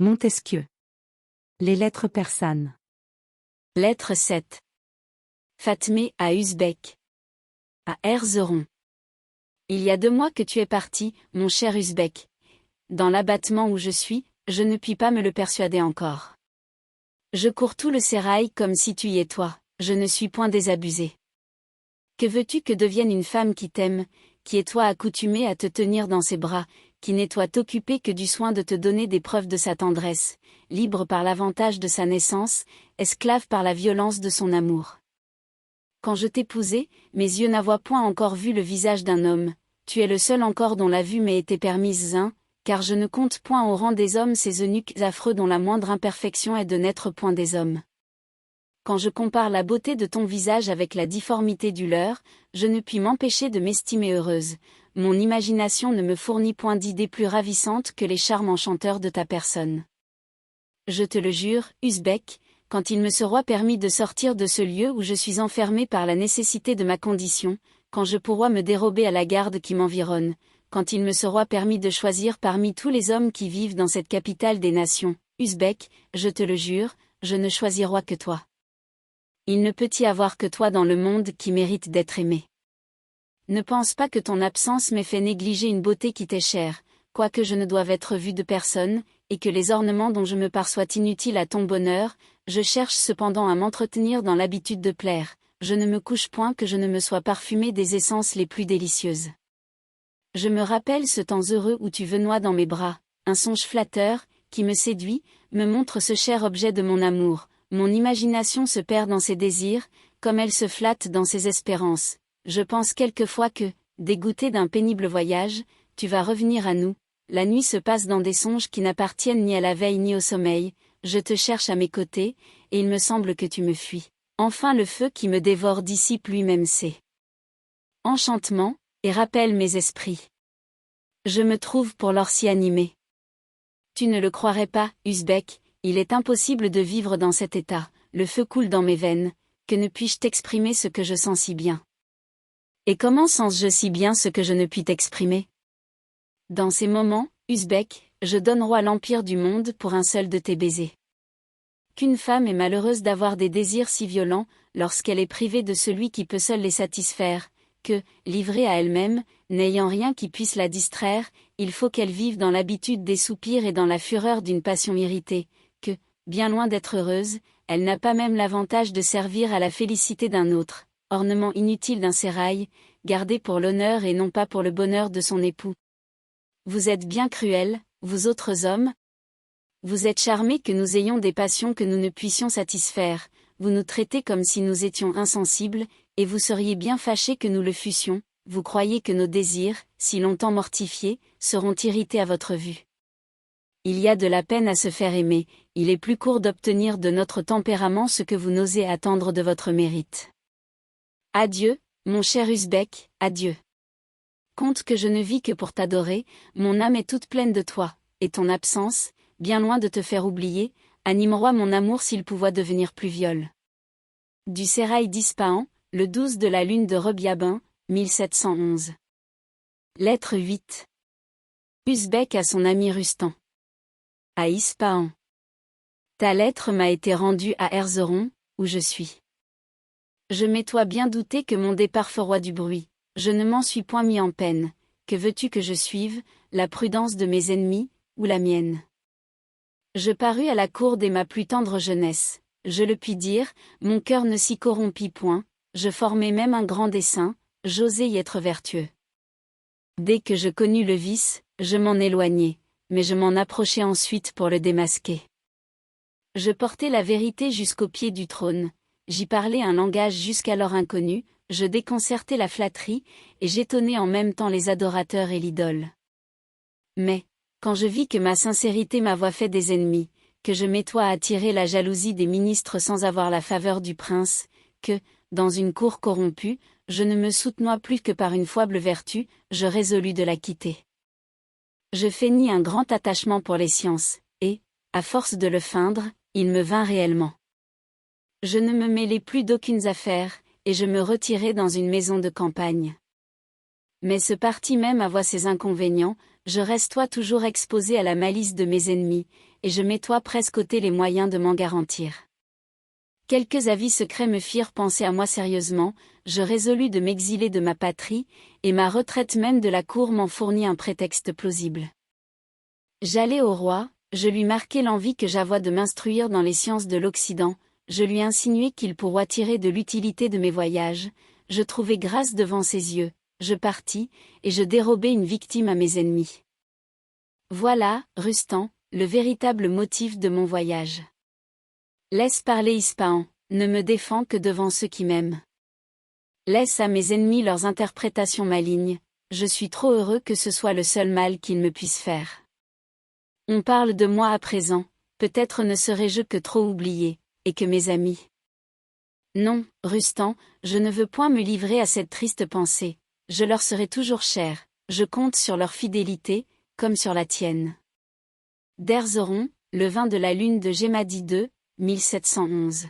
Montesquieu. Les lettres persanes. Lettre 7. Fatmé à Usbek. À Erzurum. Il y a 2 mois que tu es parti, mon cher Usbek. Dans l'abattement où je suis, je ne puis pas me le persuader encore. Je cours tout le sérail comme si tu y es toi, je ne suis point désabusé. Que veux-tu que devienne une femme qui t'aime, qui est toi accoutumée à te tenir dans ses bras, qui n'est toi occupée que du soin de te donner des preuves de sa tendresse, libre par l'avantage de sa naissance, esclave par la violence de son amour. Quand je t'épousai, mes yeux n'avoient point encore vu le visage d'un homme, tu es le seul encore dont la vue m'ait été permise, car je ne compte point au rang des hommes ces eunuques affreux dont la moindre imperfection est de n'être point des hommes. Quand je compare la beauté de ton visage avec la difformité du leur, je ne puis m'empêcher de m'estimer heureuse, mon imagination ne me fournit point d'idées plus ravissantes que les charmes enchanteurs de ta personne. Je te le jure, Usbek, quand il me sera permis de sortir de ce lieu où je suis enfermé par la nécessité de ma condition, quand je pourrai me dérober à la garde qui m'environne, quand il me sera permis de choisir parmi tous les hommes qui vivent dans cette capitale des nations, Usbek, je te le jure, je ne choisirai que toi. Il ne peut y avoir que toi dans le monde qui mérite d'être aimé. Ne pense pas que ton absence m'ait fait négliger une beauté qui t'est chère, quoique je ne doive être vue de personne, et que les ornements dont je me perçois inutiles à ton bonheur, je cherche cependant à m'entretenir dans l'habitude de plaire, je ne me couche point que je ne me sois parfumé des essences les plus délicieuses. Je me rappelle ce temps heureux où tu venois dans mes bras, un songe flatteur, qui me séduit, me montre ce cher objet de mon amour, mon imagination se perd dans ses désirs, comme elle se flatte dans ses espérances. Je pense quelquefois que, dégoûté d'un pénible voyage, tu vas revenir à nous. La nuit se passe dans des songes qui n'appartiennent ni à la veille ni au sommeil, je te cherche à mes côtés, et il me semble que tu me fuis. Enfin le feu qui me dévore dissipe lui-même ses enchantements, et rappelle mes esprits. Je me trouve pour lors si animé. Tu ne le croirais pas, Usbek, il est impossible de vivre dans cet état, le feu coule dans mes veines, que ne puis-je t'exprimer ce que je sens si bien? Et comment sens-je si bien ce que je ne puis t'exprimer? Dans ces moments, Usbek, je donnerai l'empire du monde pour un seul de tes baisers. Qu'une femme est malheureuse d'avoir des désirs si violents, lorsqu'elle est privée de celui qui peut seul les satisfaire, que, livrée à elle-même, n'ayant rien qui puisse la distraire, il faut qu'elle vive dans l'habitude des soupirs et dans la fureur d'une passion irritée, que, bien loin d'être heureuse, elle n'a pas même l'avantage de servir à la félicité d'un autre, ornement inutile d'un sérail, gardé pour l'honneur et non pas pour le bonheur de son époux. Vous êtes bien cruels, vous autres hommes. Vous êtes charmés que nous ayons des passions que nous ne puissions satisfaire, vous nous traitez comme si nous étions insensibles, et vous seriez bien fâchés que nous le fussions, vous croyez que nos désirs, si longtemps mortifiés, seront irrités à votre vue. Il y a de la peine à se faire aimer, il est plus court d'obtenir de notre tempérament ce que vous n'osez attendre de votre mérite. Adieu, mon cher Usbek, adieu. Compte que je ne vis que pour t'adorer, mon âme est toute pleine de toi, et ton absence, bien loin de te faire oublier, animera mon amour s'il pouvait devenir pluviol. Du sérail d'Ispahan, le 12 de la lune de Rebiabin, 1711. Lettre 8. Usbek à son ami Rustan. À Ispahan. Ta lettre m'a été rendue à Erzurum, où je suis. Je m'étois bien douté que mon départ feroit du bruit, je ne m'en suis point mis en peine, que veux-tu que je suive, la prudence de mes ennemis, ou la mienne? Je parus à la cour dès ma plus tendre jeunesse, je le puis dire, mon cœur ne s'y corrompit point, je formai même un grand dessein, j'osai y être vertueux. Dès que je connus le vice, je m'en éloignai, mais je m'en approchai ensuite pour le démasquer. Je portai la vérité jusqu'au pied du trône, j'y parlai un langage jusqu'alors inconnu, je déconcertai la flatterie, et j'étonnai en même temps les adorateurs et l'idole. Mais, quand je vis que ma sincérité m'avait fait des ennemis, que je m'étois à attirer la jalousie des ministres sans avoir la faveur du prince, que, dans une cour corrompue, je ne me soutenois plus que par une foible vertu, je résolus de la quitter. Je feignis un grand attachement pour les sciences, et, à force de le feindre, il me vint réellement. Je ne me mêlai plus d'aucunes affaires, et je me retirai dans une maison de campagne. Mais ce parti même avoit ses inconvénients, je restois toujours exposé à la malice de mes ennemis, et je m'étois presque ôté les moyens de m'en garantir. Quelques avis secrets me firent penser à moi sérieusement, je résolus de m'exiler de ma patrie, et ma retraite même de la cour m'en fournit un prétexte plausible. J'allai au roi, je lui marquai l'envie que j'avois de m'instruire dans les sciences de l'Occident, je lui insinuai qu'il pourrait tirer de l'utilité de mes voyages, je trouvai grâce devant ses yeux, je partis, et je dérobai une victime à mes ennemis. Voilà, Rustan, le véritable motif de mon voyage. Laisse parler Ispahan, ne me défends que devant ceux qui m'aiment. Laisse à mes ennemis leurs interprétations malignes, je suis trop heureux que ce soit le seul mal qu'ils me puissent faire. On parle de moi à présent, peut-être ne serai-je que trop oublié, et que mes amis. Non, Rustan, je ne veux point me livrer à cette triste pensée, je leur serai toujours cher, je compte sur leur fidélité, comme sur la tienne. D'Erzeron, le 20 de la lune de Gémadi 2, 1711.